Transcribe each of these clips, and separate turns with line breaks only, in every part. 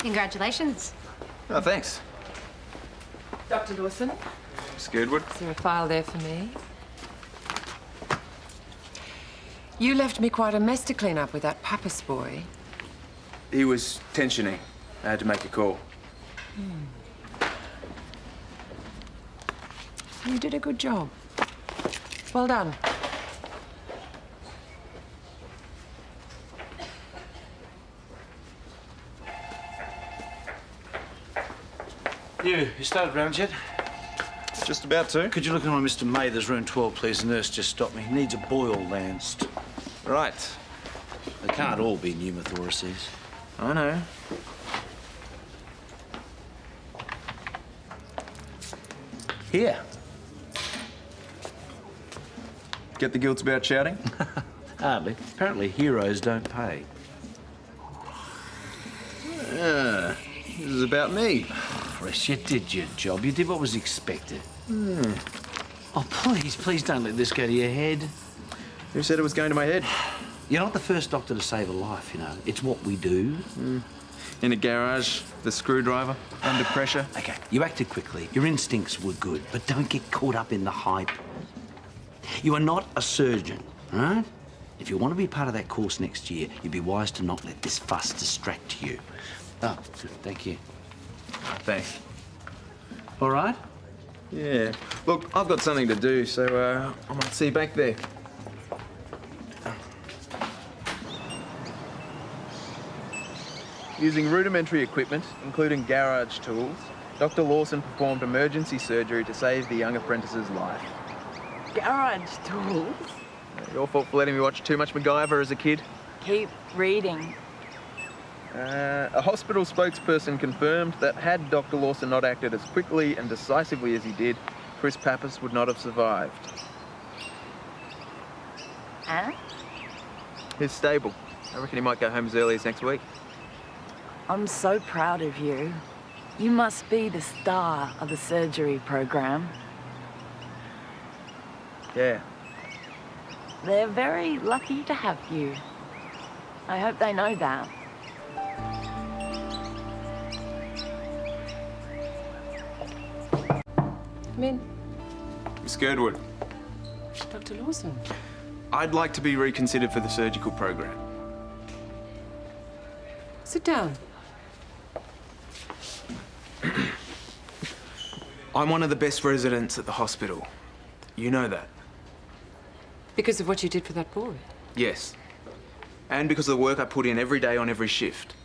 Congratulations.
Oh, thanks.
Dr. Lawson,
Miss Girdwood.
is there a file there for me? You left me quite a mess to clean up with that Pappas boy.
He was tensioning. I had to make a call.
You did a good job. Well done.
You started round yet?
Just about to.
Could you look in on Mr. Mather's room 12, please? The nurse just stopped me. He needs a boil lanced.
Right.
They can't all be pneumothoraces.
I know.
Here.
Get the guilt about shouting?
Hardly. Apparently heroes don't pay.
This is about me.
Rhys, you did your job. You did what was expected. Oh, please don't let this go to your head.
Who said it was going to my head?
You're not the first doctor to save a life, you know. It's what we do.
In a garage, the screwdriver, under pressure.
Okay, you acted quickly. Your instincts were good, but don't get caught up in the hype. You are not a surgeon, all right? If you want to be part of that course next year, you'd be wise to not let this fuss distract you. Oh, good, thank you.
Thanks.
All right?
Yeah. Look, I've got something to do, so I might see you back there. Using rudimentary equipment, including garage tools, Dr. Lawson performed emergency surgery to save the young apprentice's life.
Garage tools?
Your fault for letting me watch too much MacGyver as a kid.
Keep reading.
A hospital spokesperson confirmed that had Dr. Lawson not acted as quickly and decisively as he did, Chris Pappas would not have survived.
Huh?
He's stable. I reckon he might go home as early as next week.
I'm so proud of you. You must be the star of the surgery program.
Yeah.
They're very lucky to have you. I hope they know that.
Come in.
Miss Girdwood,
Dr. Lawson.
I'd like to be reconsidered for the surgical program.
Sit down.
I'm one of the best residents at the hospital. You know that.
Because of what you did for that boy.
Yes. And because of the work I put in every day on every shift.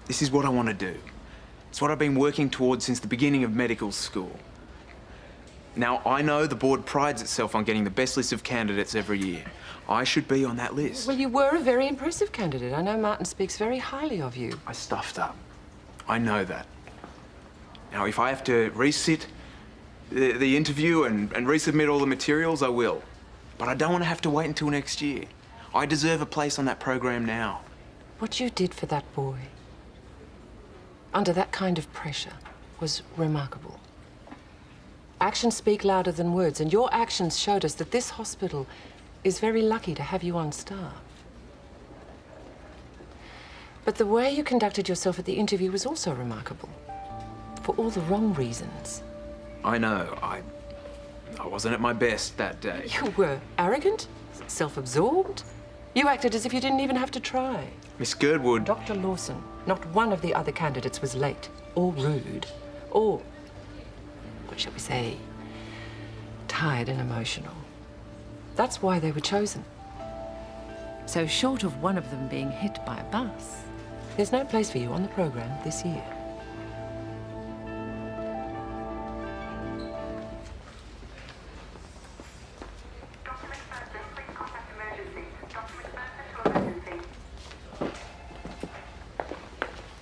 This is what I want to do. It's what I've been working towards since the beginning of medical school. Now, I know the board prides itself on getting the best list of candidates every year. I should be on that list.
Well, you were a very impressive candidate. I know Martin speaks very highly of you.
I stuffed up. I know that. Now, if I have to resit the interview and resubmit all the materials, I will. But I don't want to have to wait until next year. I deserve a place on that program now.
What you did for that boy, under that kind of pressure, was remarkable. Actions speak louder than words, and your actions showed us that this hospital is very lucky to have you on staff. But the way you conducted yourself at the interview was also remarkable, for all the wrong reasons.
I know. I wasn't at my best that day.
You were arrogant, self-absorbed. You acted as if you didn't even have to try.
Miss Girdwood...
Dr. Lawson, not one of the other candidates was late, or rude, or, what shall we say, tired and emotional. That's why they were chosen. So short of one of them being hit by a bus, there's no place for you on the program this year.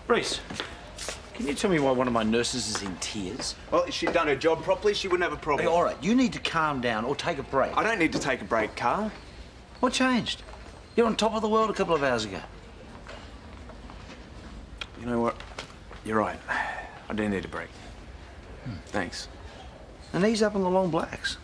Rhys, can you tell me why one of my nurses is in tears?
Well, if she'd done her job properly, she wouldn't have a problem.
Hey, all right, you need to calm down or take a break.
I don't need to take a break, Carl.
What changed? You're on top of the world a couple of hours ago.
You know what? You're right. I do need a break. Thanks.
And ease up on the long blacks.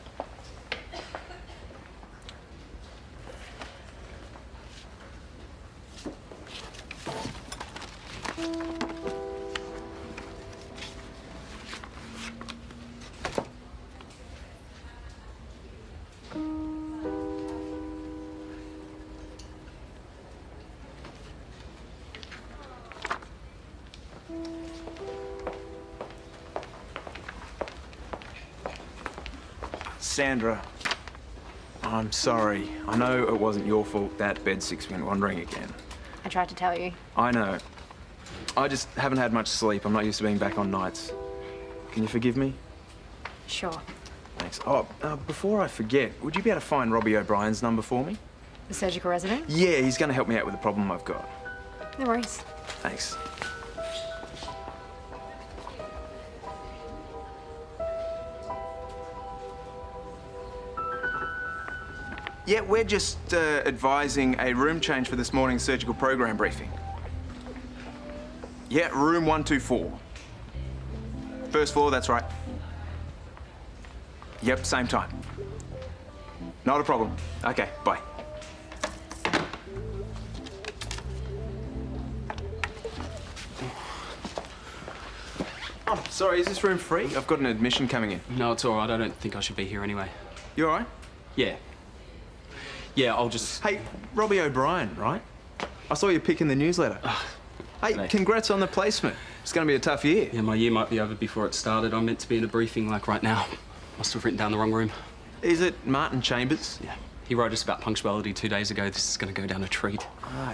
Sandra, I'm sorry. I know it wasn't your fault that bed 6 went wandering again.
I tried to tell you.
I know. I just haven't had much sleep. I'm not used to being back on nights. Can you forgive me?
Sure.
Thanks. Oh, before I forget, would you be able to find Robbie O'Brien's number for me?
The surgical resident?
Yeah, he's going to help me out with the problem I've got.
No worries.
Thanks. Yeah, we're just advising a room change for this morning's surgical program briefing. Yeah, room 124. First floor, that's right. Yep, same time. Not a problem. Okay, bye. Oh, sorry, is this room free? I've got an admission coming in.
No, it's all right. I don't think I should be here anyway.
You all right?
Yeah. Yeah, I'll just...
Hey, Robbie O'Brien, right? I saw you pick in the newsletter. Hey,
g'day.
congrats on the placement. It's going to be a tough year.
Yeah, my year might be over before it started. I'm meant to be in a briefing like right now. Must have written down the wrong room.
Is it Martin Chambers?
Yeah. He wrote us about punctuality 2 days ago. This is going to go down a treat.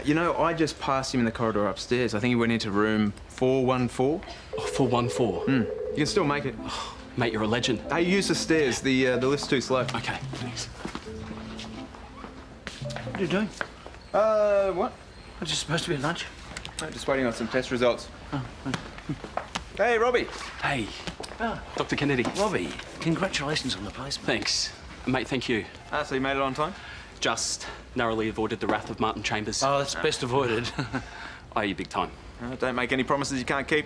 You know, I just passed him in the corridor upstairs. I think he went into room 414.
Oh, 414.
You can still make it.
Mate, you're a legend.
Hey, use the stairs. The lift's too slow.
Okay, thanks.
What are you doing?
What?
I'm just supposed to be at lunch.
I'm just waiting on some test results. Hey, Robbie.
Hey, Dr. Kennedy.
Robbie, congratulations on the placement.
Thanks. Mate, thank you.
So you made it on time?
Just narrowly avoided the wrath of Martin Chambers.
Oh, that's best avoided.
I owe you big time.
Don't make any promises you can't keep.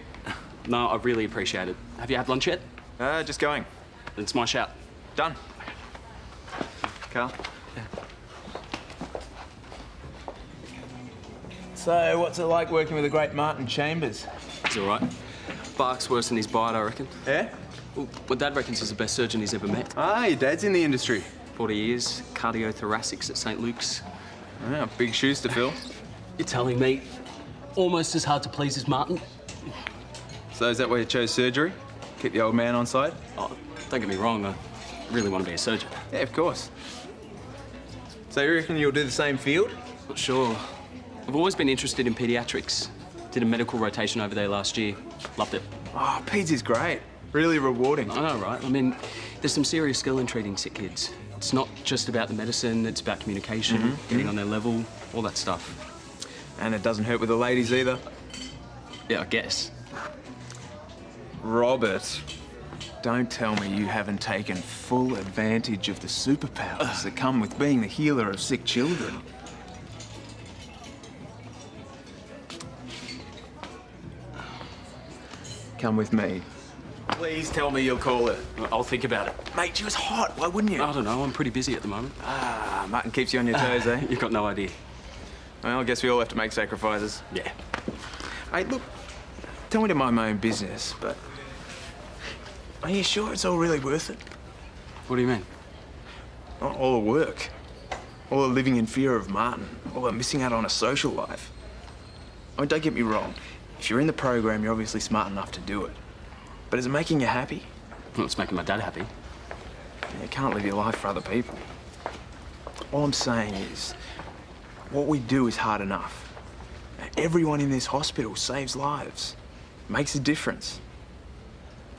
No, I really appreciate it. Have you had lunch yet?
Just going.
It's my shout.
Done. Carl? So, what's it like working with the great Martin Chambers?
It's all right. Bark's worse than his bite, I reckon.
Yeah?
Well, my dad reckons he's the best surgeon he's ever met.
Your dad's in the industry.
40 years, cardiothoracics at St. Luke's.
Yeah, big shoes to fill.
You're telling me almost as hard to please as Martin?
So is that why you chose surgery? Keep the old man on side?
Oh, don't get me wrong, I really want to be a surgeon.
Yeah, of course. So you reckon you'll do the same field?
Not sure. I've always been interested in paediatrics. Did a medical rotation over there last year. Loved it.
Oh, peds is great. Really rewarding.
I know, right? I mean, there's some serious skill in treating sick kids. It's not just about the medicine, it's about communication, getting on their level, all that stuff.
And it doesn't hurt with the ladies either.
Yeah, I guess.
Robert, don't tell me you haven't taken full advantage of the superpowers that come with being the healer of sick children. Come with me. Please tell me you'll call her.
I'll think about it.
Mate, she was hot. Why wouldn't you?
I don't know, I'm pretty busy at the moment.
Martin keeps you on your toes, eh?
You've got no idea.
Well, I guess we all have to make sacrifices.
Yeah.
Hey, look, tell me to mind my own business, but are you sure it's all really worth it?
What do you mean?
All the work, all the living in fear of Martin, all the missing out on a social life. I mean, don't get me wrong. If you're in the program, you're obviously smart enough to do it. But is it making you happy?
Well, it's making my dad happy.
You can't live your life for other people. All I'm saying is, what we do is hard enough. Everyone in this hospital saves lives, makes a difference.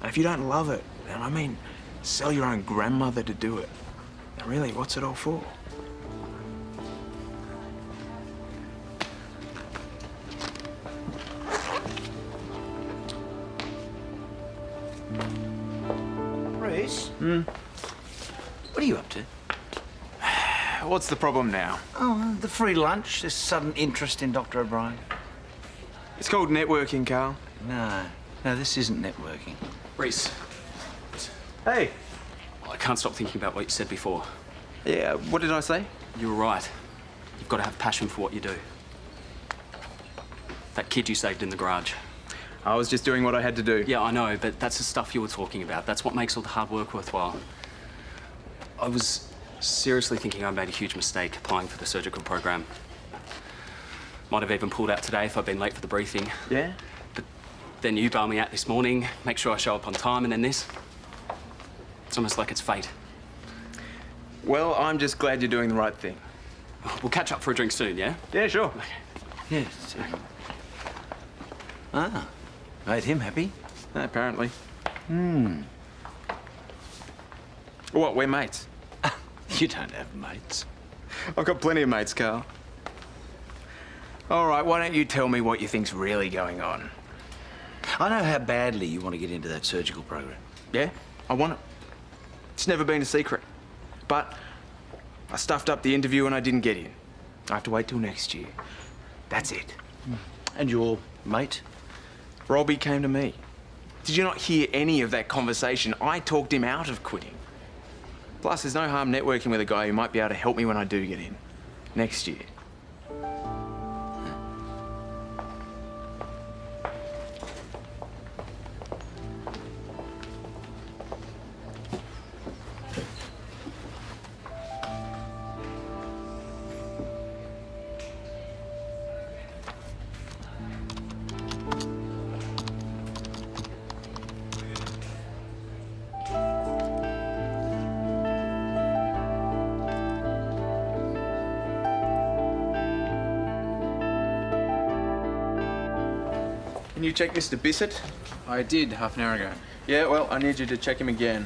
And if you don't love it, and I mean, sell your own grandmother to do it, then really, what's it all for?
Rhys? What are you up to?
What's the problem now?
Oh, the free lunch, this sudden interest in Dr. O'Brien.
It's called networking, Carl.
No, this isn't networking.
Rhys,
Hey.
I can't stop thinking about what you said before.
Yeah, what did I say?
You were right. You've got to have passion for what you do. That kid you saved in the garage.
I was just doing what I had to do.
Yeah, I know, but that's the stuff you were talking about. That's what makes all the hard work worthwhile. I was seriously thinking I made a huge mistake applying for the surgical program. Might have even pulled out today if I'd been late for the briefing.
Yeah?
But then you bail me out this morning, make sure I show up on time, and then this. It's almost like it's fate.
Well, I'm just glad you're doing the right thing.
We'll catch up for a drink soon, yeah?
Yeah, sure.
Yes. Made him happy.
Apparently. What, we're mates?
You don't have mates.
I've got plenty of mates, Carl. All right, why don't you tell me what you think's really going on?
I know how badly you want to get into that surgical program.
Yeah, I want it. It's never been a secret. But I stuffed up the interview and I didn't get in. I have to wait till next year. That's it.
And your mate?
Robbie came to me. Did you not hear any of that conversation? I talked him out of quitting. Plus, there's no harm networking with a guy who might be able to help me when I do get in. Next year. Can you check Mr. Bissett?
I did half an hour ago.
Yeah, well, I need you to check him again.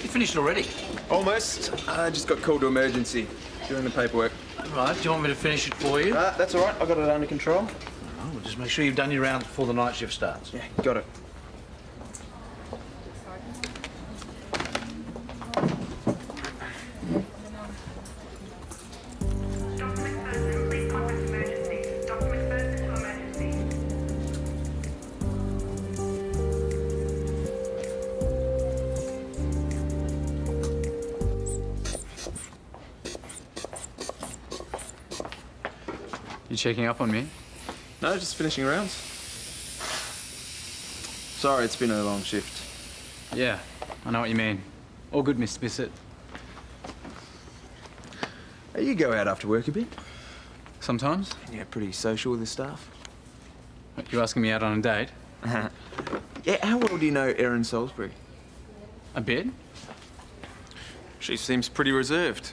Finished already.
Almost. I just got called to emergency. Doing the paperwork.
Right, do you want me to finish it for you?
That's all right. I got it under control.
Oh, well, just make sure you've done your rounds before the night shift starts.
Yeah, got it.
You checking up on me?
No, just finishing rounds. Sorry, it's been a long shift.
Yeah, I know what you mean. All good, Mr. Bissett.
Hey, you go out after work a bit?
Sometimes.
Yeah, pretty social with the staff.
What, you asking me out on a date?
Yeah, how well do you know Erin Salisbury?
A bit?
She seems pretty reserved.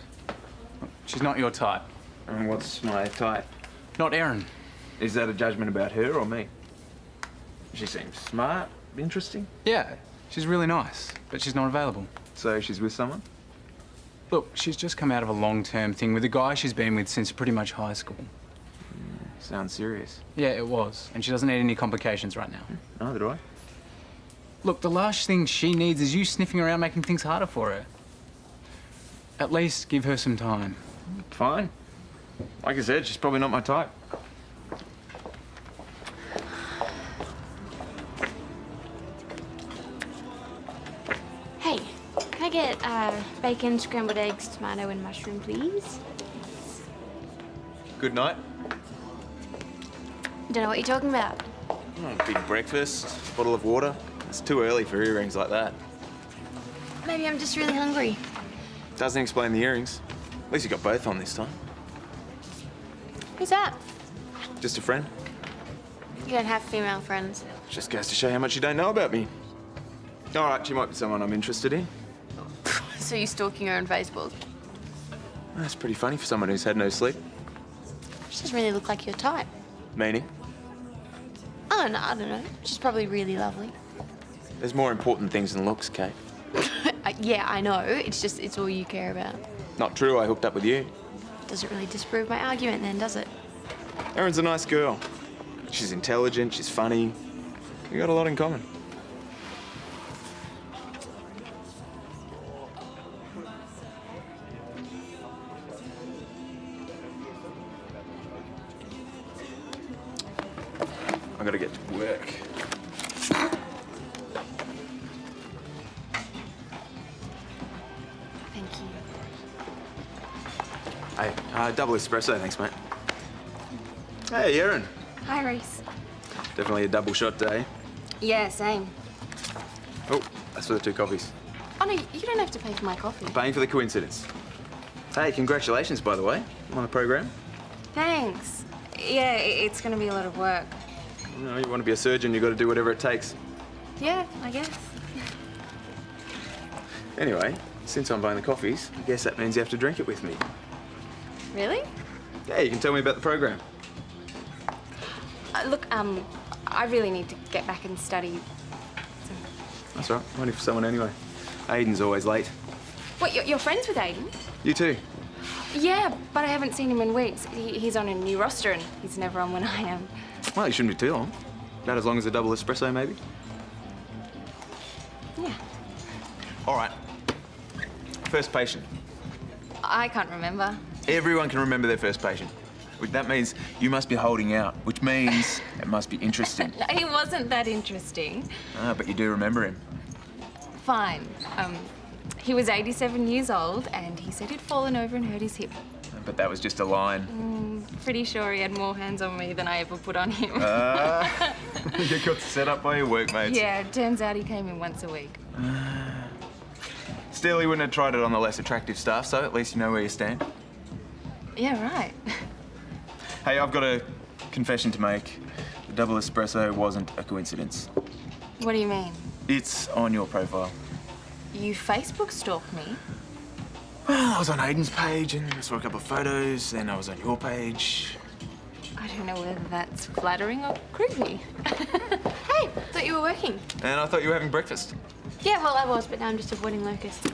She's not your type.
And what's my type?
Not Erin.
Is that a judgment about her or me? She seems smart, interesting.
Yeah, she's really nice, but she's not available.
So she's with someone?
Look, she's just come out of a long-term thing with a guy she's been with since pretty much high school.
Sounds serious.
Yeah, it was. And she doesn't need any complications right now.
Neither do I.
Look, the last thing she needs is you sniffing around making things harder for her. At least give her some time.
Fine. Like I said, she's probably not my type.
Hey, can I get bacon, scrambled eggs, tomato, and mushroom, please?
Good night.
Don't know what you're talking about.
Oh, big breakfast, bottle of water. It's too early for earrings like that.
Maybe I'm just really hungry.
Doesn't explain the earrings. At least you got both on this time.
Who's that?
Just a friend.
You don't have female friends.
Just goes to show how much you don't know about me. All right, she might be someone I'm interested in.
So you're stalking her on Facebook?
That's pretty funny for someone who's had no sleep.
She doesn't really look like your type.
Meaning?
Oh, no, I don't know. She's probably really lovely.
There's more important things than looks, Kate.
Yeah, I know. It's all you care about.
Not true, I hooked up with you.
Doesn't really disprove my argument then, does it?
Erin's a nice girl. She's intelligent, she's funny. We got a lot in common. I gotta get to work.
Thank you.
Hey, double espresso, thanks, mate. Hey, Erin.
Hi, Rhys.
Definitely a double shot day.
Yeah, same.
Oh, that's for the 2 coffees.
Oh, no, you don't have to pay for my coffee.
Paying for the coincidence. Hey, congratulations, by the way, on the program.
Thanks. Yeah, it's going to be a lot of work.
You know, you want to be a surgeon, you've got to do whatever it takes.
Yeah, I guess.
Anyway, since I'm buying the coffees, I guess that means you have to drink it with me.
Really?
Yeah, you can tell me about the program.
Look, I really need to get back and study.
That's all right. Waiting for someone anyway. Aiden's always late.
What, you're friends with Aiden?
You too.
Yeah, but I haven't seen him in weeks. He's on a new roster and he's never on when I am.
Well, you shouldn't be too long. About as long as a double espresso, maybe.
Yeah.
All right. First patient.
I can't remember.
Everyone can remember their first patient. That means you must be holding out, which means it must be interesting.
No, he wasn't that interesting.
But you do remember him.
Fine. He was 87 years old and he said he'd fallen over and hurt his hip.
But that was just a line.
Pretty sure he had more hands on me than I ever put on him.
You got set up by your workmates.
Yeah, it turns out he came in once a week.
Still, he wouldn't have tried it on the less attractive staff, so at least you know where you stand.
Yeah, right.
Hey, I've got a confession to make. The double espresso wasn't a coincidence.
What do you mean?
It's on your profile.
You Facebook stalked me?
Well, I was on Aiden's page and I saw a couple of photos, then I was on your page.
I don't know whether that's flattering or creepy. Hey, thought you were working.
And I thought you were having breakfast.
Yeah, well, I was, but now I'm just avoiding locusts.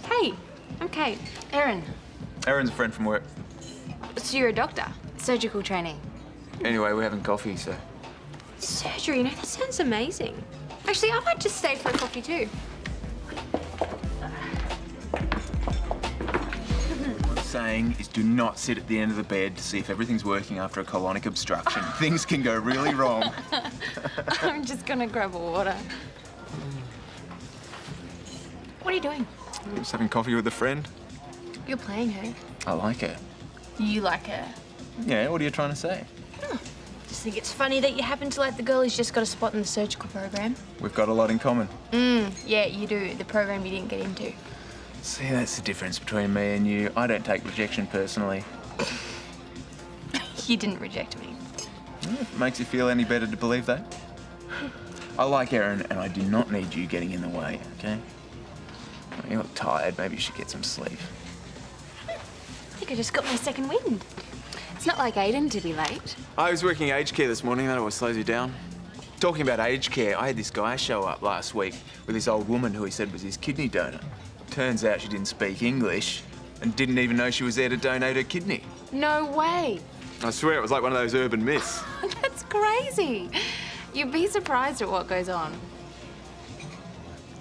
Hey, I'm Kate. Erin.
Erin's a friend from work.
So you're a doctor? Surgical training?
Anyway, we're having coffee, so...
Surgery? You know, that sounds amazing. Actually, I might just stay for a coffee too.
What I'm saying is do not sit at the end of the bed to see if everything's working after a colonic obstruction. Things can go really wrong.
I'm just gonna grab a water. What are you doing?
Just having coffee with a friend.
You're playing her.
I like her.
You like her.
Yeah, what are you trying to say?
Just think it's funny that you happen to like the girl who's just got a spot in the surgical program.
We've got a lot in common.
Yeah, you do. The program you didn't get into.
See, that's the difference between me and you. I don't take rejection personally.
You didn't reject me.
If it makes you feel any better to believe that. I like Erin, and I do not need you getting in the way, okay? You look tired. Maybe you should get some sleep.
I think I just got my second wind. It's not like Aiden to be late.
I was working aged care this morning. That always slows you down. Talking about aged care, I had this guy show up last week with this old woman who he said was his kidney donor. Turns out she didn't speak English and didn't even know she was there to donate her kidney.
No way.
I swear it was like one of those urban myths.
That's crazy. You'd be surprised at what goes on.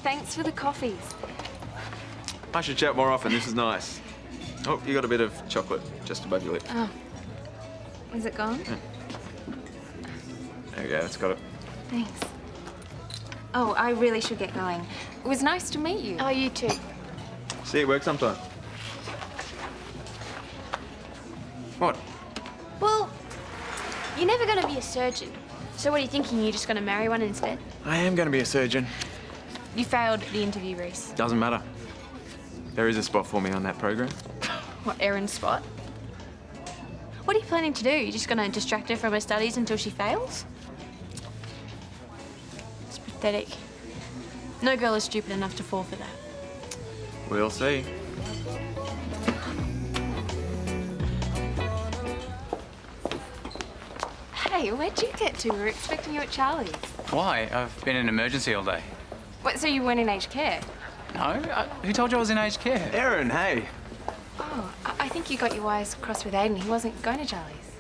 Thanks for the coffees.
I should chat more often. This is nice. Oh, you got a bit of chocolate just above your lip.
Oh. Is it gone?
There we go, it's got it.
Thanks. Oh, I really should get going. It was nice to meet you. Oh, you too.
See you at work sometime. What?
Well, you're never going to be a surgeon. So what are you thinking? You're just going to marry one instead?
I am going to be a surgeon.
You failed the interview, Rhys.
Doesn't matter. There is a spot for me on that program.
What, Erin's spot? What are you planning to do? You're just going to distract her from her studies until she fails? It's pathetic. No girl is stupid enough to fall for that.
We'll see.
Hey, where'd you get to? We were expecting you at Charlie's.
Why? I've been in emergency all day.
What, so you weren't in aged care?
No? Who told you I was in aged care?
Erin, hey.
Oh, I think you got your wires crossed with Aiden. He wasn't going to Charlie's.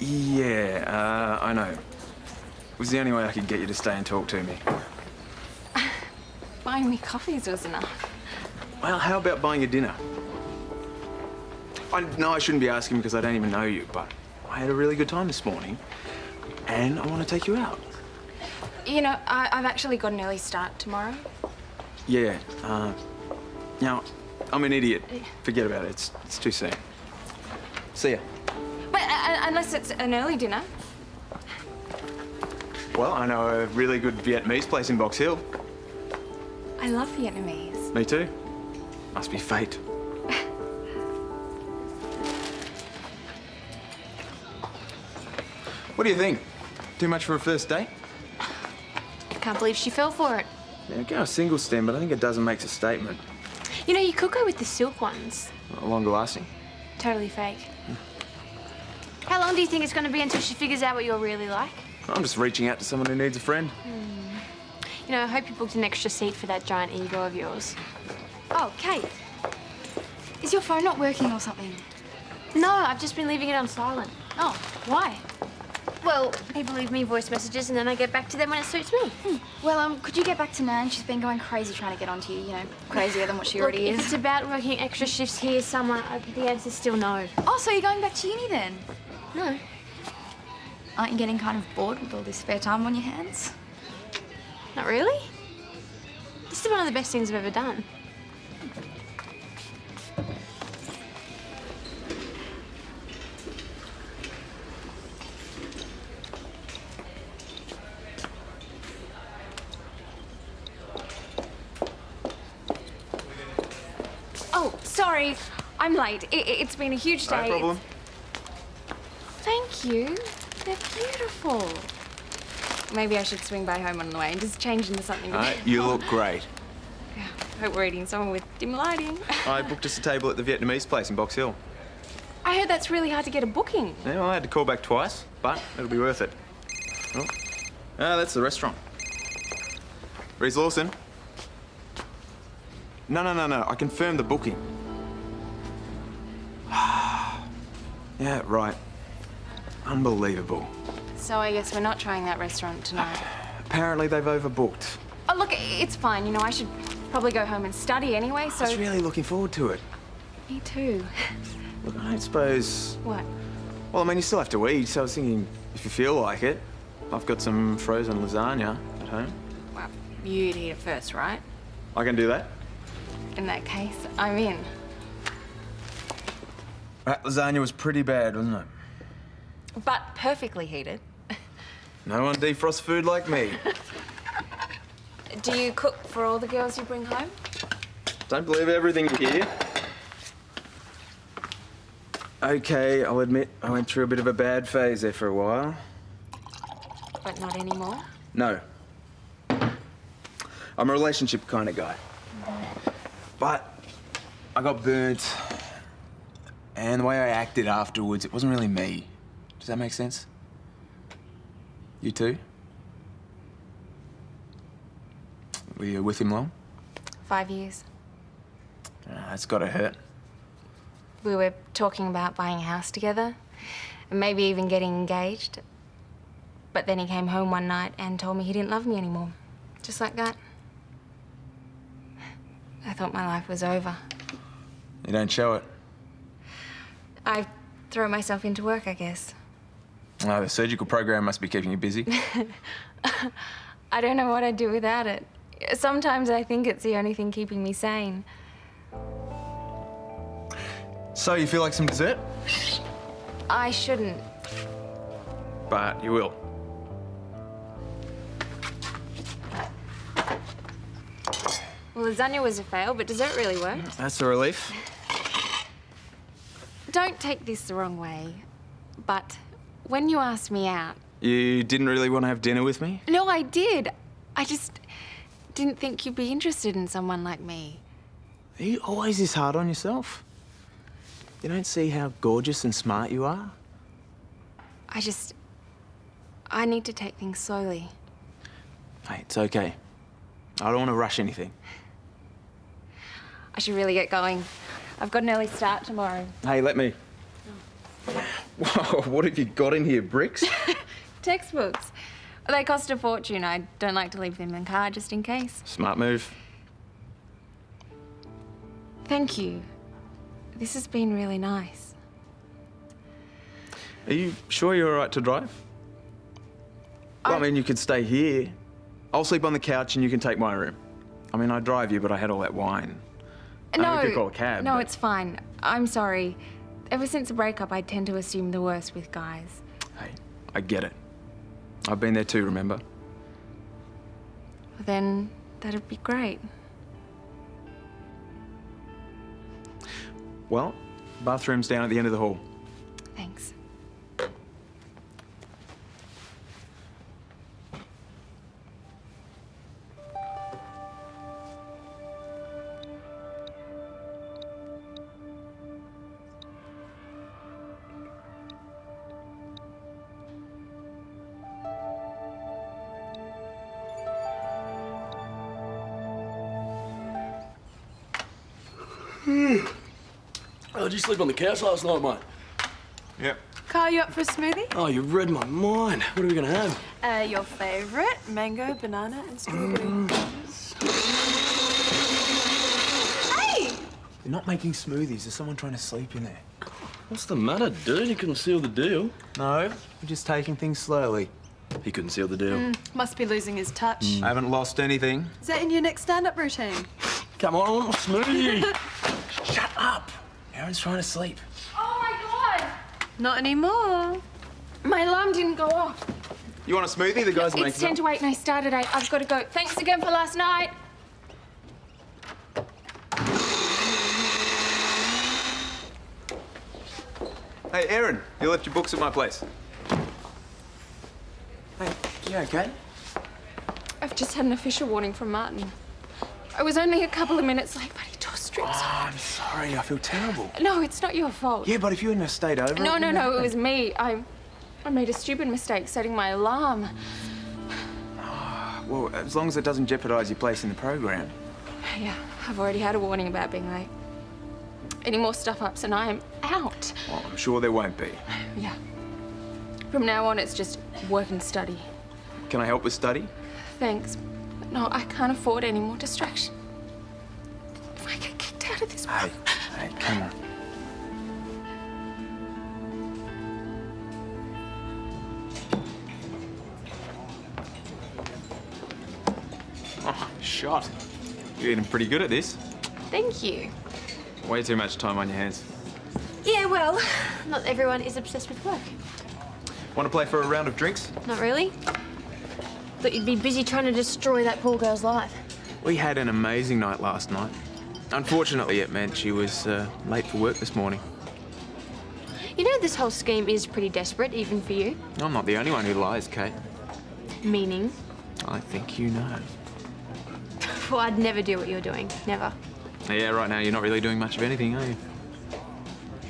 Yeah, I know. It was the only way I could get you to stay and talk to me.
Buying me coffees was enough.
Well, how about buying a dinner? I know I shouldn't be asking because I don't even know you, but I had a really good time this morning, and I want to take you out.
You know, I've actually got an early start tomorrow.
Yeah, now, I'm an idiot. Forget about it. It's too soon. See ya.
But unless it's an early dinner.
Well, I know a really good Vietnamese place in Box Hill.
I love Vietnamese.
Me too. Must be fate. What do you think? Too much for a first date?
Can't believe she fell for it.
Yeah, go a single stem, but I think a dozen makes a statement.
You know, you could go with the silk ones.
Longer lasting.
Totally fake. How long do you think it's going to be until she figures out what you're really like?
I'm just reaching out to someone who needs a friend.
You know, I hope you booked an extra seat for that giant ego of yours.
Oh, Kate. Is your phone not working or something?
No, I've just been leaving it on silent.
Oh, why?
Well, people leave me voice messages and then I get back to them when it suits me.
Well, could you get back to Nan? She's been going crazy trying to get onto you, you know, crazier than what she
Look,
already
if
is.
it's about working extra shifts here somewhere, the answer's still no.
Oh, so you're going back to uni then?
No.
Aren't you getting kind of bored with all this spare time on your hands?
Not really. This is one of the best things I've ever done. Oh, sorry. I'm late. It's been a huge day.
No problem.
Thank you. They're beautiful. Maybe I should swing by home on the way and just change into something.
You look great.
Hope we're eating somewhere with dim lighting.
I booked us a table at the Vietnamese place in Box Hill.
I heard that's really hard to get a booking.
Yeah, well, I had to call back twice, but it'll be worth it. Oh, that's the restaurant. Rhys Lawson. No. I confirmed the booking. Yeah, right. Unbelievable.
So I guess we're not trying that restaurant tonight.
Apparently they've overbooked.
Oh, look, it's fine. You know, I should probably go home and study anyway, so...
I was really looking forward to it.
Me too.
Look, I don't suppose...
What?
Well, I mean, you still have to eat, so I was thinking, if you feel like it, I've got some frozen lasagna at home.
Well, you'd eat it first, right?
I can do that.
In that case, I'm in.
That lasagna was pretty bad, wasn't it?
But perfectly heated.
No one defrosts food like me.
Do you cook for all the girls you bring home?
Don't believe everything you hear. Okay, I'll admit I went through a bit of a bad phase there for a while.
But not anymore?
No. I'm a relationship kind of guy. But I got burnt, and the way I acted afterwards, it wasn't really me. Does that make sense? You too? Were you with him long?
5 years.
That's gotta hurt.
We were talking about buying a house together, and maybe even getting engaged. But then he came home one night and told me he didn't love me anymore. Just like that. I thought my life was over.
You don't show it.
I throw myself into work, I guess.
Oh, the surgical program must be keeping you busy.
I don't know what I'd do without it. Sometimes I think it's the only thing keeping me sane.
So, you feel like some dessert?
I shouldn't.
But you will.
Well, lasagna was a fail, but dessert really worked.
That's a relief.
Don't take this the wrong way, but when you asked me out...
You didn't really want to have dinner with me?
No, I did. I just didn't think you'd be interested in someone like me.
Are you always this hard on yourself? You don't see how gorgeous and smart you are?
I need to take things slowly.
Hey, it's okay. I don't want to rush anything.
I should really get going. I've got an early start tomorrow.
Hey, let me. Whoa, what have you got in here, bricks?
Textbooks. They cost a fortune. I don't like to leave them in the car just in case.
Smart move.
Thank you. This has been really nice.
Are you sure you're all right to drive? Well, I mean, you could stay here. I'll sleep on the couch and you can take my room. I mean, I drive you, but I had all that wine.
No,
we could call a cab.
no,
but-
it's fine. I'm sorry. Ever since the breakup, I tend to assume the worst with guys.
Hey, I get it. I've been there too, remember?
Then that'd be great.
Well, bathroom's down at the end of the hall.
Thanks.
Oh, did you sleep on the couch last night, mate?
Yep.
Carl, you up for a smoothie?
Oh, you read my mind. What are we gonna have?
Your favourite, mango, banana and strawberry. Hey!
You're not making smoothies. There's someone trying to sleep in there.
What's the matter, dude? You couldn't seal the deal.
No, we're just taking things slowly.
He couldn't seal the deal.
Must be losing his touch.
I haven't lost anything.
Is that in your next stand-up routine?
Come on, I want my smoothie.
Shut up! Erin's trying to sleep.
Oh my God!
Not anymore.
My alarm didn't go off.
You want a smoothie? The guys are
It's
making
10 to 8 and I started 8. I've got to go. Thanks again for last night.
Hey, Erin, you left your books at my place. Hey, you okay?
I've just had an official warning from Martin. I was only a couple of minutes late, but he tore strips.
Oh, I'm sorry. I feel terrible.
No, it's not your fault.
Yeah, but if you hadn't have stayed over...
No,
it
no,
wouldn't
no,
have
it was me. I made a stupid mistake setting my alarm.
happened. Well, as long as it doesn't jeopardise your place in the program.
Yeah, I've already had a warning about being late. Any more stuff-ups and I am out.
Well, I'm sure there won't be.
Yeah. From now on, it's just work and study.
Can I help with study?
Thanks. But no, I can't afford any more distraction. If I get kicked out of this
Hey, hey, come on. Oh, shot. You're getting pretty good at this.
Thank you.
Way too much time on your hands.
Yeah, well, not everyone is obsessed with work.
Want to play for a round of drinks?
Not really. Thought you'd be busy trying to destroy that poor girl's life.
We had an amazing night last night. Unfortunately, it meant she was late for work this morning.
You know this whole scheme is pretty desperate, even for you.
I'm not the only one who lies, Kate.
Meaning?
I think you know.
Well, I'd never do what you're doing. Never.
Yeah, right now you're not really doing much of anything, are you?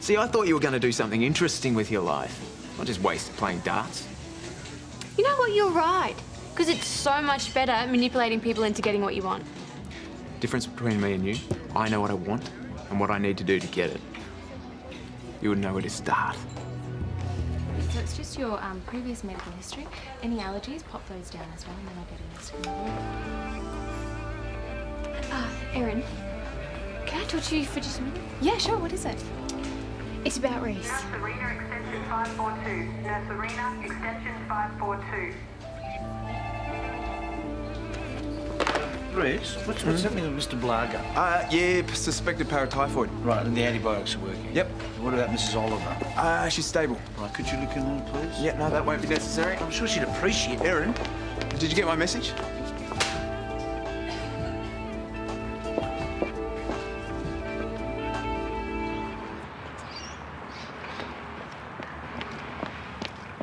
See, I thought you were going to do something interesting with your life. Not just waste playing darts.
You know what? You're right. Because it's so much better manipulating people into getting what you want.
Difference between me and you, I know what I want and what I need to do to get it. You would know where to start.
So it's just your previous medical history. Any allergies, pop those down as well, and then I'll get a list of them.
Erin, can I talk to you for just a minute?
Yeah, sure, what is it?
It's about Rhys.
Nurse Arena, extension 542. Nurse Arena, extension 542.
Rhys, what's happening with Mr. Blaga?
Yeah, suspected paratyphoid.
Right, and the antibiotics are working.
Yep.
What about Mrs. Oliver?
She's stable.
Right, could you look in her, please?
Yeah, no, that won't be necessary.
I'm sure she'd appreciate it.
Erin, did you get my message?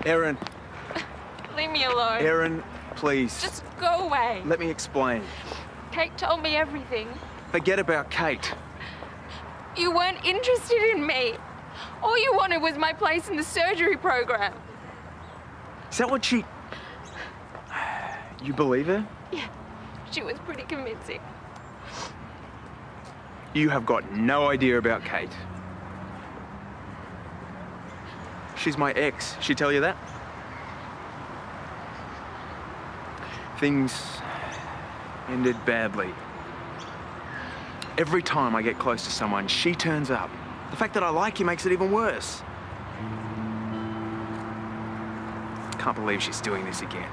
Erin,
Leave me alone.
Erin, please.
Just go away.
Let me explain.
Kate told me everything.
Forget about Kate.
You weren't interested in me. All you wanted was my place in the surgery program.
Is that what she... You believe her?
Yeah, she was pretty convincing.
You have got no idea about Kate. She's my ex. She tell you that? Things ended badly. Every time I get close to someone, she turns up. The fact that I like you makes it even worse. Can't believe she's doing this again.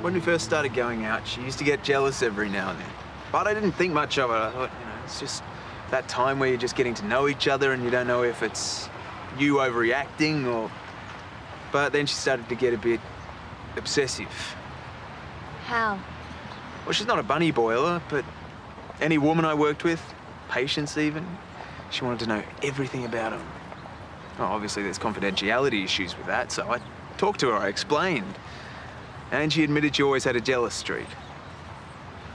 When we first started going out, she used to get jealous every now and then. But I didn't think much of it. I thought, it's just that time where you're just getting to know each other and you don't know if it's you overreacting or... But then she started to get a bit obsessive.
How?
Well, she's not a bunny boiler, but any woman I worked with, patients even, she wanted to know everything about them. Well, obviously there's confidentiality issues with that, so I talked to her, I explained. And she admitted she always had a jealous streak.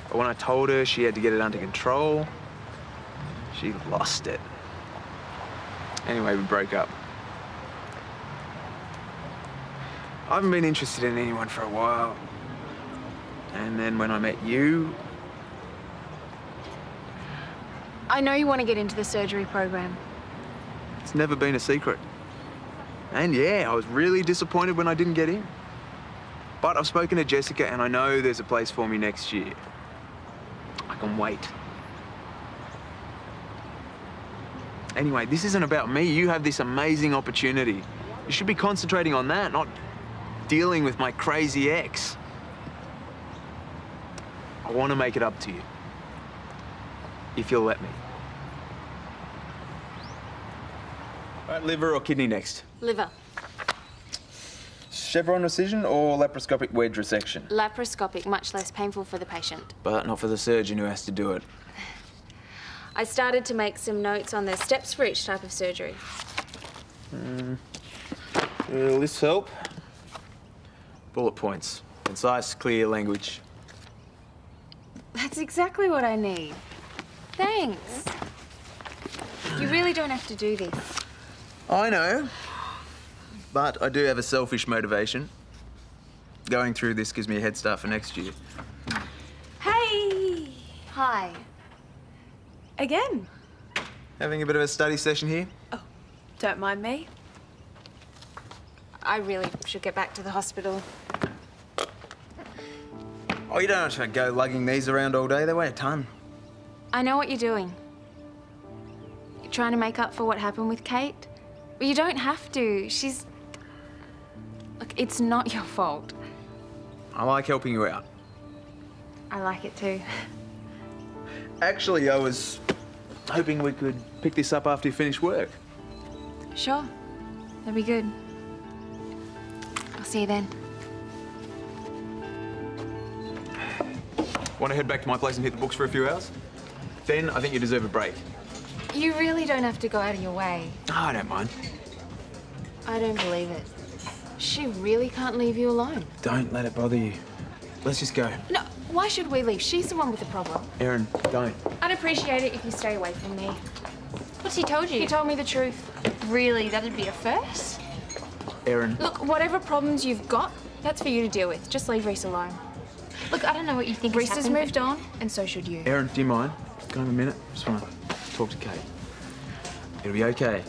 But when I told her she had to get it under control, she lost it. Anyway, we broke up. I haven't been interested in anyone for a while. And then when I met you...
I know you want to get into the surgery program.
It's never been a secret. And yeah, I was really disappointed when I didn't get in. But I've spoken to Jessica and I know there's a place for me next year. I can wait. Anyway, this isn't about me. You have this amazing opportunity. You should be concentrating on that, not dealing with my crazy ex. I want to make it up to you. If you'll let me. All right, liver or kidney next?
Liver.
Chevron incision or laparoscopic wedge resection?
Laparoscopic, much less painful for the patient.
But not for the surgeon who has to do it.
I started to make some notes on the steps for each type of surgery.
Will this help? Bullet points. Concise, clear language.
That's exactly what I need. Thanks. You really don't have to do this.
I know. But I do have a selfish motivation. Going through this gives me a head start for next year.
Hey! Hi.
Again?
Having a bit of a study session here?
Oh, don't mind me.
I really should get back to the hospital.
Oh, you don't have to go lugging these around all day. They weigh a ton.
I know what you're doing. You're trying to make up for what happened with Kate. But you don't have to. She's... Look, it's not your fault.
I like helping you out.
I like it too.
Actually, I was hoping we could pick this up after you finish work.
Sure. That'd be good. I'll see you then.
Want to head back to my place and hit the books for a few hours? Then I think you deserve a break.
You really don't have to go out of your way.
Oh, I don't mind.
I don't believe it. She really can't leave you alone.
Don't let it bother you. Let's just go.
No, why should we leave? She's the one with the problem.
Erin, don't.
I'd appreciate it if you stay away from me.
What's he told you?
He told me the truth.
Really? That'd be a first?
Erin.
Look, whatever problems you've got, that's for you to deal with. Just leave Rhys alone.
Look, I don't know what you think
Rhys has
happened,
moved on, and so should you.
Erin, do you mind? Can I have a minute? Just want to talk to Kate. It'll be okay.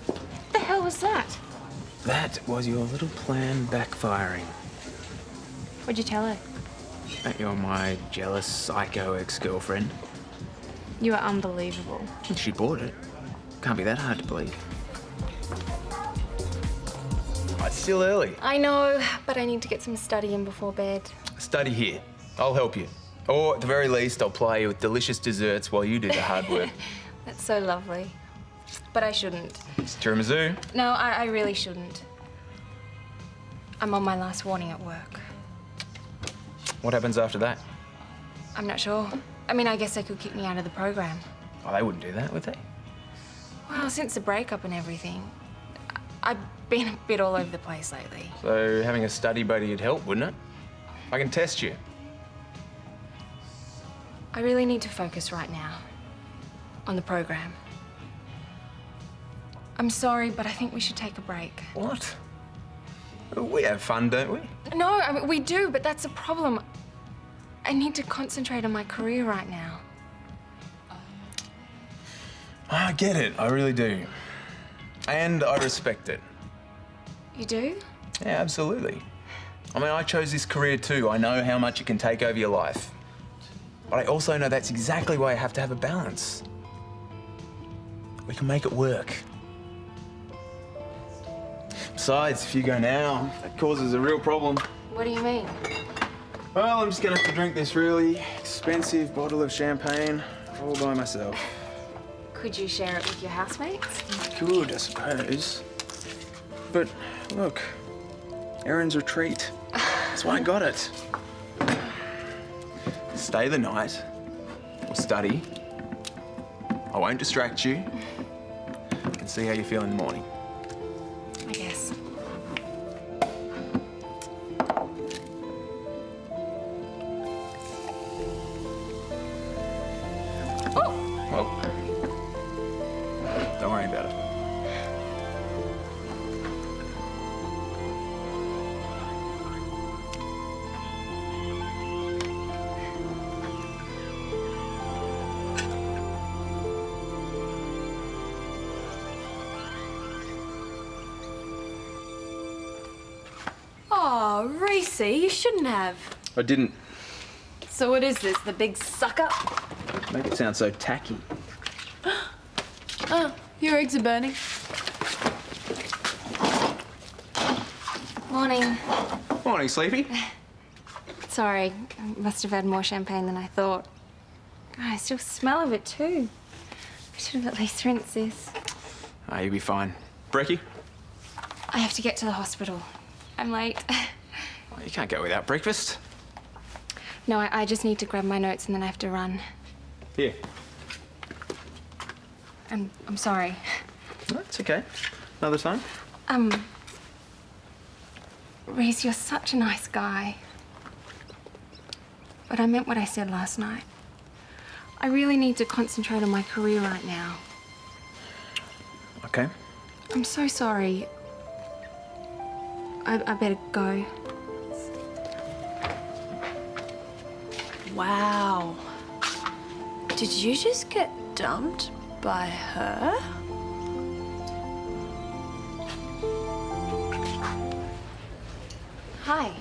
What the hell was that?
That was your little plan backfiring.
What'd you tell her?
That you're my jealous psycho ex-girlfriend.
You are unbelievable.
She bought it. Can't be that hard to believe. Oh, it's still early.
I know, but I need to get some study in before bed.
Study here. I'll help you. Or at the very least, I'll ply you with delicious desserts while you do the hard work.
That's so lovely. But I shouldn't.
It's tiramisu.
No, I really shouldn't. I'm on my last warning at work.
What happens after that?
I'm not sure. I mean, I guess they could kick me out of the program.
Oh, they wouldn't do that, would they?
Well, since the breakup and everything, I've been a bit all over the place lately.
So having a study buddy would help, wouldn't it? I can test you.
I really need to focus right now on the program. I'm sorry, but I think we should take a break.
What? We have fun, don't we?
No, I mean, we do, but that's a problem. I need to concentrate on my career right now.
I get it, I really do. And I respect it.
You do?
Yeah, absolutely. I mean, I chose this career too. I know how much it can take over your life. But I also know that's exactly why I have to have a balance. We can make it work. Besides, if you go now, that causes a real problem.
What do you mean?
Well, I'm just gonna have to drink this really expensive bottle of champagne all by myself.
Could you share it with your housemates?
Could, I suppose. But look, Erin's retreat. That's why I got it. Stay the night, or study. I won't distract you. And see how you feel in the morning.
I guess.
Well, don't worry about it.
Oh, Rhysy, you shouldn't have.
I didn't.
So what is this, the big sucker?
Make it sound so tacky.
Oh, your eggs are burning.
Morning.
Morning, Sleepy.
Sorry, I must have had more champagne than I thought. God, I still smell of it too. I should have at least rinsed this.
Ah, you'll be fine. Brekkie?
I have to get to the hospital. I'm late.
Oh, you can't go without breakfast.
No, I just need to grab my notes and then I have to run.
Here.
I'm sorry.
No, it's okay. Another time.
Rhys, you're such a nice guy. But I meant what I said last night. I really need to concentrate on my career right now.
Okay.
I'm so sorry. I better go.
Wow. Did you just get dumped by her?
Hi.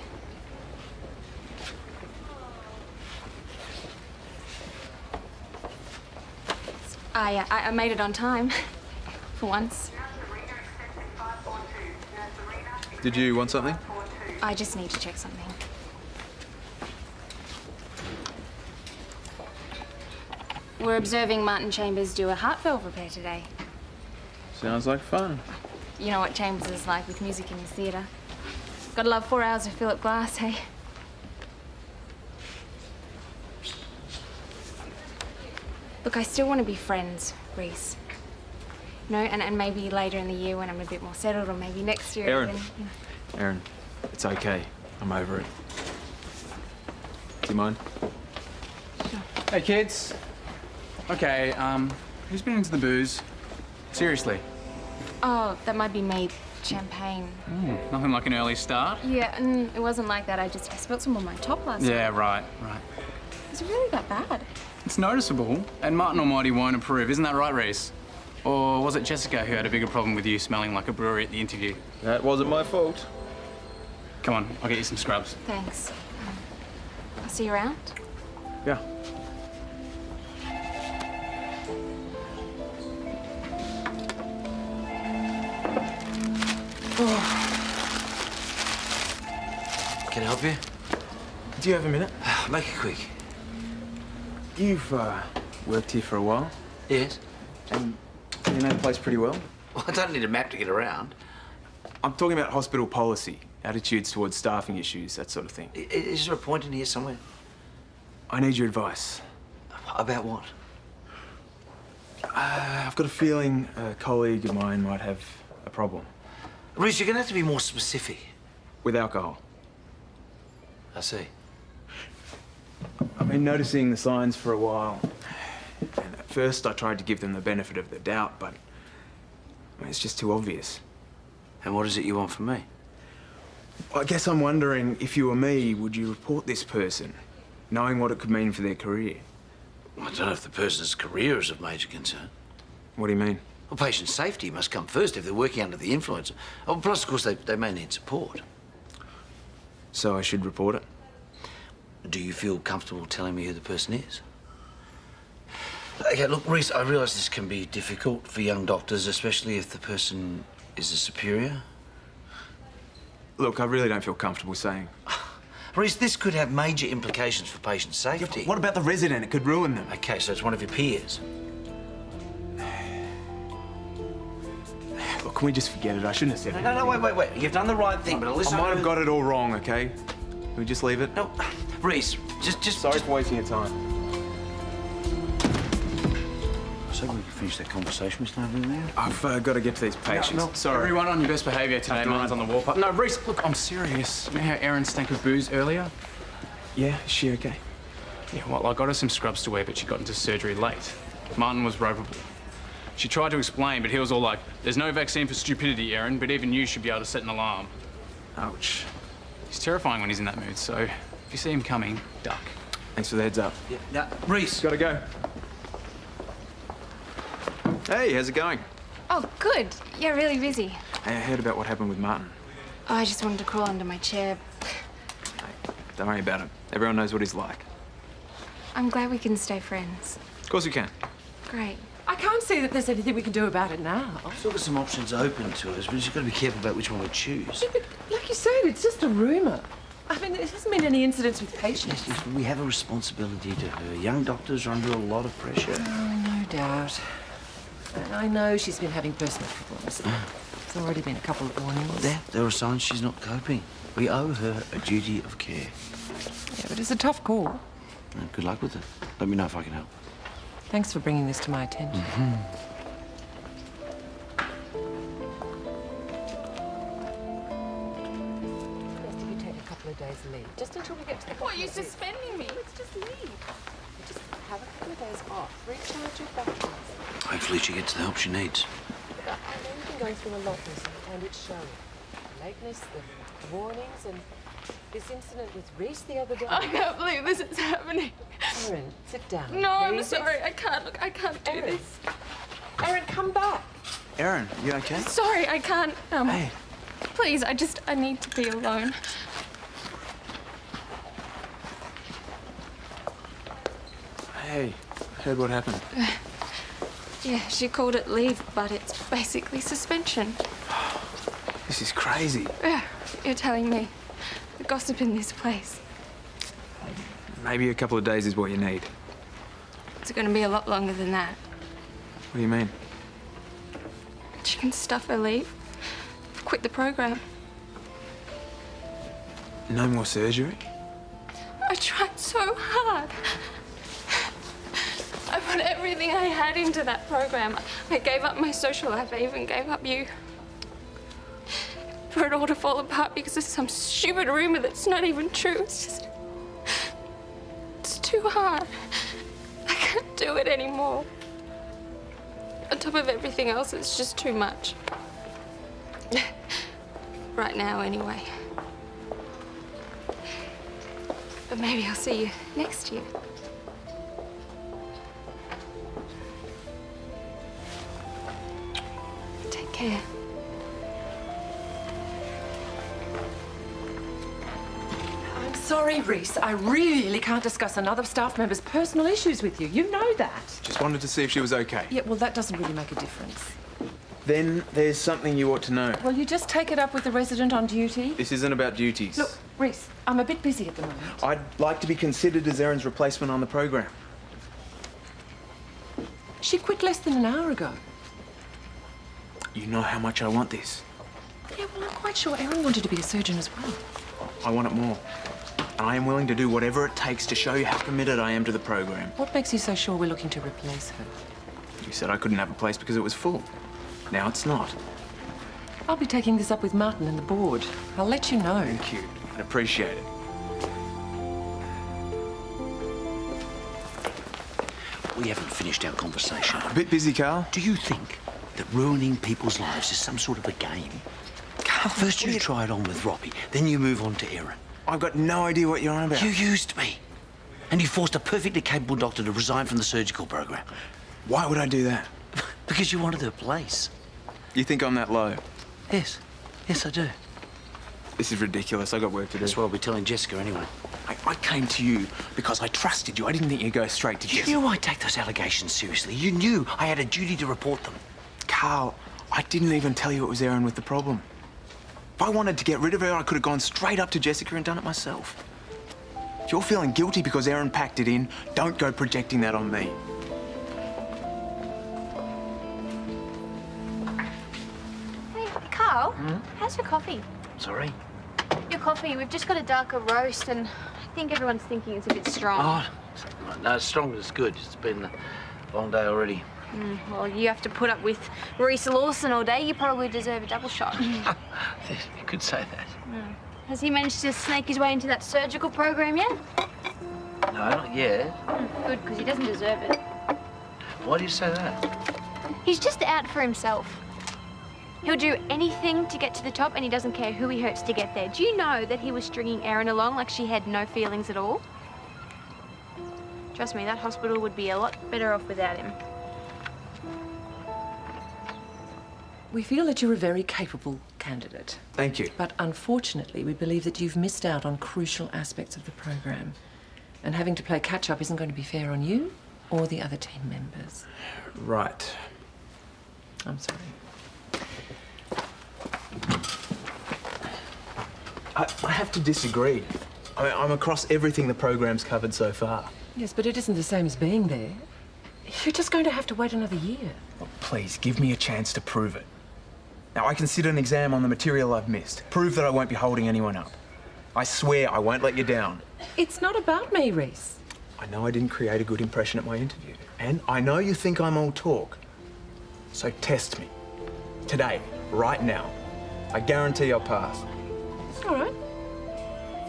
I made it on time. For once.
Did you want something?
I just need to check something. We're observing Martin Chambers do a heart valve repair today.
Sounds like fun.
You know what Chambers is like with music in his theatre. Gotta love 4 hours of Philip Glass, hey? Look, I still want to be friends, Rhys. You know, and maybe later in the year when I'm a bit more settled, or maybe next year
Erin.
even, you know.
Erin, it's okay. I'm over it. Do you mind?
Hey, kids. Okay, who's been into the booze? Seriously.
Oh, that might be me. Champagne.
Nothing like an early start?
Yeah, it wasn't like that. I spilled some on my top last night.
Yeah, right.
Is it really that bad?
It's noticeable, and Martin Almighty won't approve. Isn't that right, Rhys? Or was it Jessica who had a bigger problem with you smelling like a brewery at the interview?
That wasn't my fault.
Come on, I'll get you some scrubs.
Thanks. I'll see you around.
Yeah.
Can I help you?
Do you have a minute?
Make it quick.
You've worked here for a while,
Yes.
and you know the place pretty well.
Well, I don't need a map to get around.
I'm talking about hospital policy, attitudes towards staffing issues, that sort of thing.
Is there a point in here somewhere?
I need your advice.
About what?
I've got a feeling a colleague of mine might have a problem.
Rhys, you're going to have to be more specific.
With alcohol.
I see.
I've been noticing the signs for a while. And at first I tried to give them the benefit of the doubt, but I mean, it's just too obvious.
And what is it you want from me?
I guess I'm wondering, if you were me, would you report this person, knowing what it could mean for their career?
I don't know if the person's career is of major concern.
What do you mean?
Well, patient safety must come first if they're working under the influence. Oh, plus, of course, they may need support.
So I should report it?
Do you feel comfortable telling me who the person is? Okay, look, Rhys, I realise this can be difficult for young doctors, especially if the person is a superior.
Look, I really don't feel comfortable saying.
Rhys, this could have major implications for patient safety.
What about the resident? It could ruin them.
Okay, so it's one of your peers.
Look, can we just forget it? I shouldn't have said it.
No, wait. You've done the right thing, but listen.
I might have got it all wrong, okay? Can we just leave it?
No, Rhys, just...
Sorry for wasting your time.
So we can finish that conversation we started in there.
I've got to get to these patients.
No,
Sorry.
Everyone on your best behaviour today. Mine's on the wall. No, Rhys, look, I'm serious. You know how Erin stank of booze earlier?
Yeah, is she okay?
Yeah, well, I got her some scrubs to wear, but she got into surgery late. Martin was ropeable. She tried to explain, but he was all like, there's no vaccine for stupidity, Erin, but even you should be able to set an alarm. Ouch. He's terrifying when he's in that mood, so if you see him coming, duck.
Thanks for the heads up.
Yeah, now, Rhys.
Gotta go. Hey, how's it going?
Oh, good. Yeah, really busy.
Hey, I heard about what happened with Martin.
Oh, I just wanted to crawl under my chair.
Hey, don't worry about it. Everyone knows what he's like.
I'm glad we can stay friends.
Of course we can.
Great.
I can't see that there's anything we can do about it now.
Still got some options open to us, but you've got to be careful about which one we choose.
Yeah, but like you said, it's just a rumour. I mean, it hasn't been any incidents with patients.
Yes, we have a responsibility to her. Young doctors are under a lot of pressure.
Oh, no doubt. And I know she's been having personal problems. There's already been a couple of warnings.
There are signs she's not coping. We owe her a duty of care.
Yeah, but it's a tough call.
Good luck with it. Let me know if I can help.
Thanks for bringing this to my attention. Best if you take a couple of days leave, just until we get to the...
What, are you suspending me? Let's just leave.
Just have a couple of days off, recharge your batteries.
Hopefully she gets the help she needs.
I know you've been going through a lot recently, and it's showing. The lateness, the warnings, and this incident with Rhys the other day.
I can't believe this is happening.
Erin, sit down.
No, I'm
please.
sorry. I can't. Look, I can't do
Erin.
this.
Erin, come back.
Erin, you okay?
Sorry, I can't.
Hey.
Please, I need to be alone.
Hey, I heard what happened.
Yeah, she called it leave, but it's basically suspension.
This is crazy.
You're telling me. The gossip in this place.
Maybe a couple of days is what you need.
It's going to be a lot longer than that.
What do you mean?
She can stuff her leave. Quit the program.
No more surgery?
I tried so hard. I put everything I had into that program. I gave up my social life. I even gave up you. For it all to fall apart because of some stupid rumor that's not even true. It's too hard. I can't do it anymore. On top of everything else, it's just too much. Right now, anyway. But maybe I'll see you next year. Take care.
I'm sorry, Rhys. I really can't discuss another staff member's personal issues with you. You know that.
Just wanted to see if she was okay.
Yeah, well, that doesn't really make a difference.
Then there's something you ought to know.
Will you just take it up with the resident on duty?
This isn't about duties.
Look, Rhys, I'm a bit busy at the moment.
I'd like to be considered as Erin's replacement on the program.
She quit less than an hour ago.
You know how much I want this.
Yeah, well, I'm quite sure Erin wanted to be a surgeon as well.
I want it more. And I am willing to do whatever it takes to show you how committed I am to the program.
What makes you so sure we're looking to replace her?
You said I couldn't have a place because it was full. Now it's not.
I'll be taking this up with Martin and the board. I'll let you know.
Thank you. I'd appreciate it.
We haven't finished our conversation.
A bit busy, Carl.
Do you think that ruining people's lives is some sort of a game?
Carl,
First you try it on with Robbie, then you move on to Erin.
I've got no idea what you're on about.
You used me. And you forced a perfectly capable doctor to resign from the surgical program.
Why would I do that?
Because you wanted her place.
You think I'm that low?
Yes. Yes, I do.
This is ridiculous. I got work to do.
That's what I'll be telling Jessica anyway.
I came to you because I trusted you. I didn't think you'd go straight to Jessica.
You knew I'd take those allegations seriously. You knew I had a duty to report them.
Carl, I didn't even tell you it was Erin with the problem. If I wanted to get rid of her, I could have gone straight up to Jessica and done it myself. If you're feeling guilty because Erin packed it in, don't go projecting that on me.
Hey, Carl, how's your coffee?
Sorry?
Your coffee, we've just got a darker roast and I think everyone's thinking it's a bit strong.
Oh, no, strong is good. It's been a long day already.
Well, you have to put up with Rhys Lawson all day. You probably deserve a double shot.
You could say that.
Has he managed to snake his way into that surgical program yet?
No, not yet.
Good, because he doesn't deserve it.
Why do you say that?
He's just out for himself. He'll do anything to get to the top and he doesn't care who he hurts to get there. Do you know that he was stringing Erin along like she had no feelings at all? Trust me, that hospital would be a lot better off without him.
We feel that you're a very capable candidate.
Thank you.
But unfortunately, we believe that you've missed out on crucial aspects of the program. And having to play catch-up isn't going to be fair on you or the other team members.
Right.
I'm sorry.
I have to disagree. I'm across everything the program's covered so far.
Yes, but it isn't the same as being there. You're just going to have to wait another year.
Well, please, give me a chance to prove it. Now, I can sit an exam on the material I've missed. Prove that I won't be holding anyone up. I swear I won't let you down.
It's not about me, Rhys.
I know I didn't create a good impression at my interview. And I know you think I'm all talk. So test me. Today, right now. I guarantee I'll pass.
All right.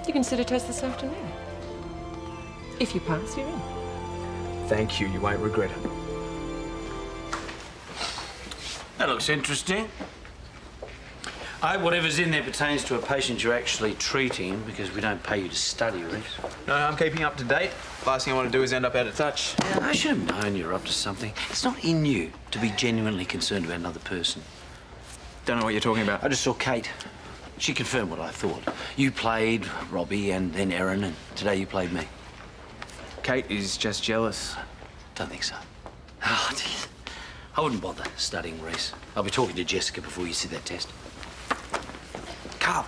You can sit a test this afternoon. If you pass, you're in.
Thank you. You won't regret it.
That looks interesting. I hope whatever's in there pertains to a patient you're actually treating, because we don't pay you to study, Rhys.
No, I'm keeping up to date. Last thing I want to do is end up out of touch.
Yeah, I should have known you were up to something. It's not in you to be genuinely concerned about another person.
Don't know what you're talking about.
I just saw Kate. She confirmed what I thought. You played Robbie and then Erin, and today you played me.
Kate is just jealous.
Don't think so. Oh, dear. I wouldn't bother studying, Rhys. I'll be talking to Jessica before you sit that test.
Carl.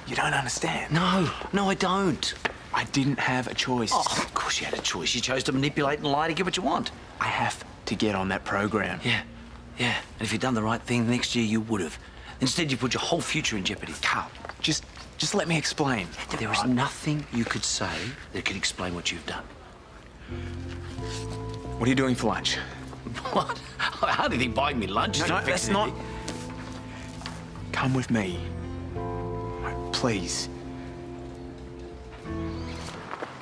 You don't understand.
No, I don't.
I didn't have a choice.
Oh, of course you had a choice. You chose to manipulate and lie to get what you want.
I have to get on that program.
Yeah. And if you'd done the right thing next year, you would have. Instead, you put your whole future in jeopardy.
Carl, just let me explain.
There is nothing you could say that could explain what you've done.
What are you doing for lunch?
What? I hardly think buying me lunch is
No,
gonna fix
that's not...
anything.
Come with me. Right, please.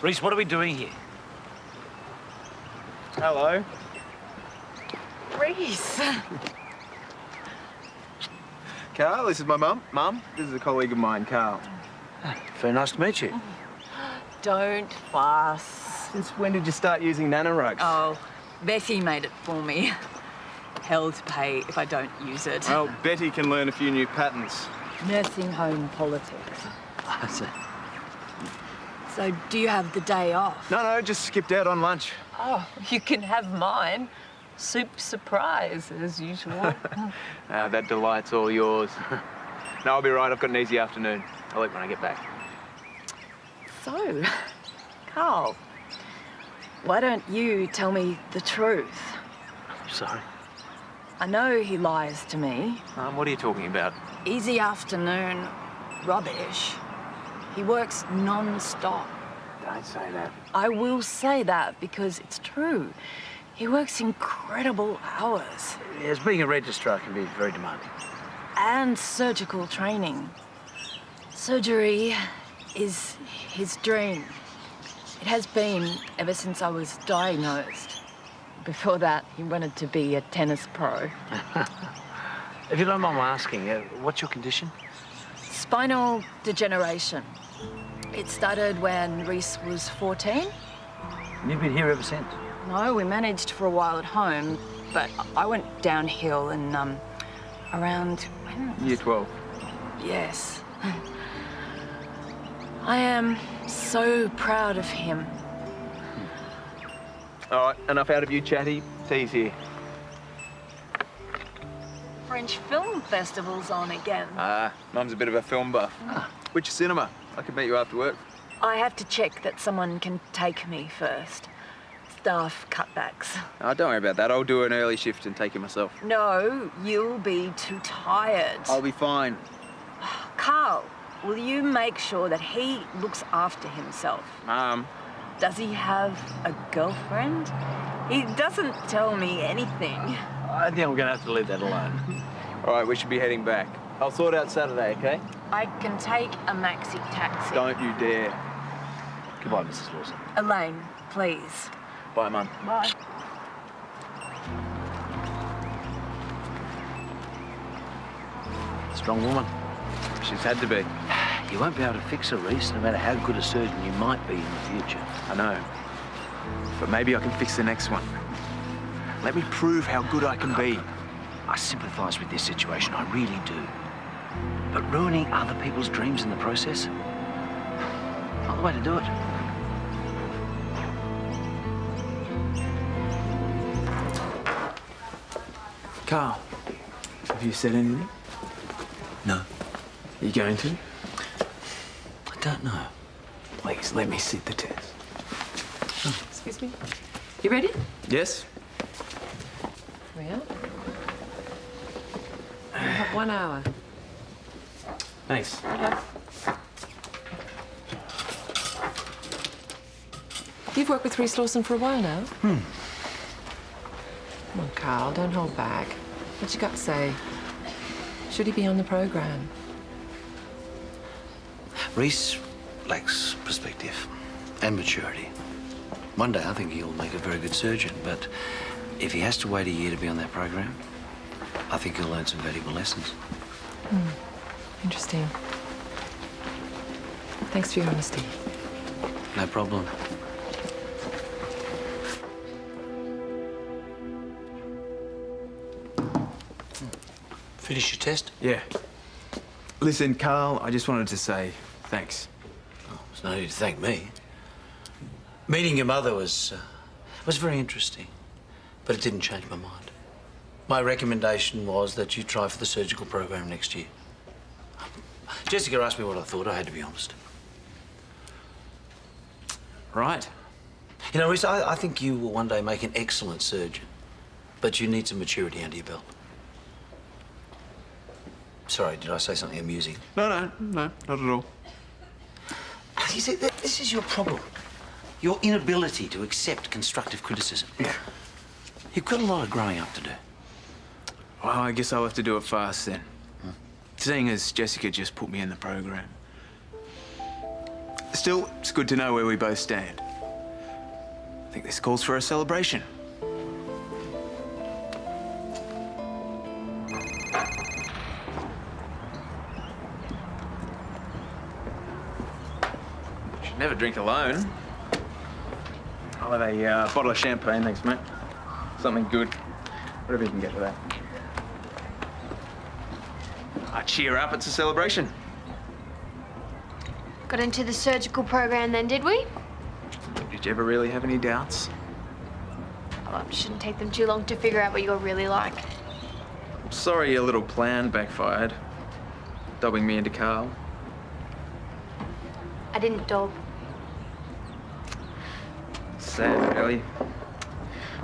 Rhys, what are we doing here?
Hello.
Rhys.
Carl, this is my mum. Mum, this is a colleague of mine, Carl.
Very nice to meet you.
Don't fuss.
Since when did you start using nanorugs?
Oh, Betty made it for me. Hell to pay if I don't use it.
Well, Betty can learn a few new patterns.
Nursing home politics.
I see.
So do you have the day off?
No, just skipped out on lunch.
Oh, you can have mine. Soup surprise, as usual.
That delight's all yours. No, I'll be right. I've got an easy afternoon. I'll eat when I get back.
So, Carl, why don't you tell me the truth?
Sorry.
I know he lies to me.
What are you talking about?
Easy afternoon, rubbish. He works non-stop.
Don't say that.
I will say that because it's true. He works incredible hours.
Yes, being a registrar can be very demanding.
And surgical training. Surgery is his dream. It has been ever since I was diagnosed. Before that, he wanted to be a tennis pro.
If you don't mind my asking, what's your condition?
Spinal degeneration. It started when Rhys was 14.
And you've been here ever since?
No, we managed for a while at home, but I went downhill and, around...
Year 12.
Yes. I am so proud of him.
All right, enough out of you, chatty. Tea's here.
French Film Festival's on again.
Mum's a bit of a film buff. Which cinema? I could meet you after work.
I have to check that someone can take me first. Staff cutbacks.
Oh, don't worry about that. I'll do an early shift and take it myself.
No, you'll be too tired.
I'll be fine.
Carl, will you make sure that he looks after himself?
Does he have a girlfriend? He doesn't tell me anything.
I think I'm gonna have to leave that alone.
All right, we should be heading back. I'll sort out Saturday, okay?
I can take a maxi taxi.
Don't you dare.
Goodbye, Mrs. Lawson.
Elaine, please.
Bye, Mum.
Bye.
Strong woman.
She's had to be.
You won't be able to fix her, Rhys, no matter how good a surgeon you might be in the future.
I know. But maybe I can fix the next one. Let me prove how good I can be.
I sympathise with this situation, I really do. But ruining other people's dreams in the process? Not the way to do it.
Carl, have you said anything?
No.
Are you going to?
I don't know.
Please, let me sit the test.
Excuse me. You ready?
Yes?
We are. You have 1 hour.
Thanks.
You've worked with Rhys Lawson for a while now. Come on, Carl, don't hold back. What you got to say? Should he be on the program?
Rhys lacks perspective and maturity. One day I think he'll make a very good surgeon, but if he has to wait a year to be on that program, I think he'll learn some valuable lessons.
Interesting. Thanks for your honesty.
No problem. Finish your test?
Yeah. Listen, Carl, I just wanted to say thanks.
There's no need to thank me. Meeting your mother was very interesting, but it didn't change my mind. My recommendation was that you try for the surgical program next year. Jessica asked me what I thought. I had to be honest.
Right.
You know, Rhys, I think you will one day make an excellent surgeon, but you need some maturity under your belt. Sorry, did I say something amusing?
No, not at all.
You see, this is your problem. Your inability to accept constructive criticism.
Yeah.
You've got a lot of growing up to do.
Well, I guess I'll have to do it fast then. Seeing as Jessica just put me in the program. Still, it's good to know where we both stand. I think this calls for a celebration. Should never drink alone. I'll have a bottle of champagne, thanks, mate. Something good. Whatever you can get for that. Cheer up, it's a celebration.
Got into the surgical program then, did we?
Did you ever really have any doubts?
Well, it shouldn't take them too long to figure out what you're really like.
I'm sorry your little plan backfired. Dobbing me into Carl.
I didn't dob.
Sad, really.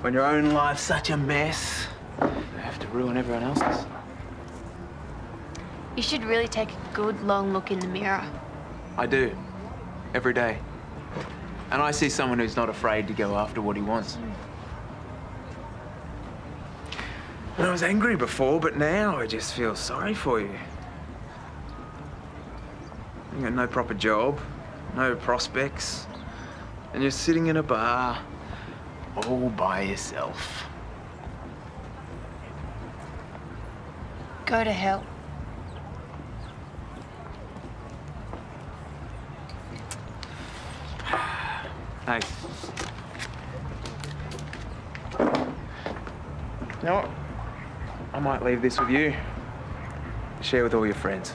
When your own life's such a mess, you have to ruin everyone else's.
You should really take a good long look in the mirror.
I do. Every day. And I see someone who's not afraid to go after what he wants. And I was angry before, but now I just feel sorry for you. You got no proper job, no prospects, and you're sitting in a bar all by yourself.
Go to hell.
Hey. You know what? I might leave this with you. Share with all your friends.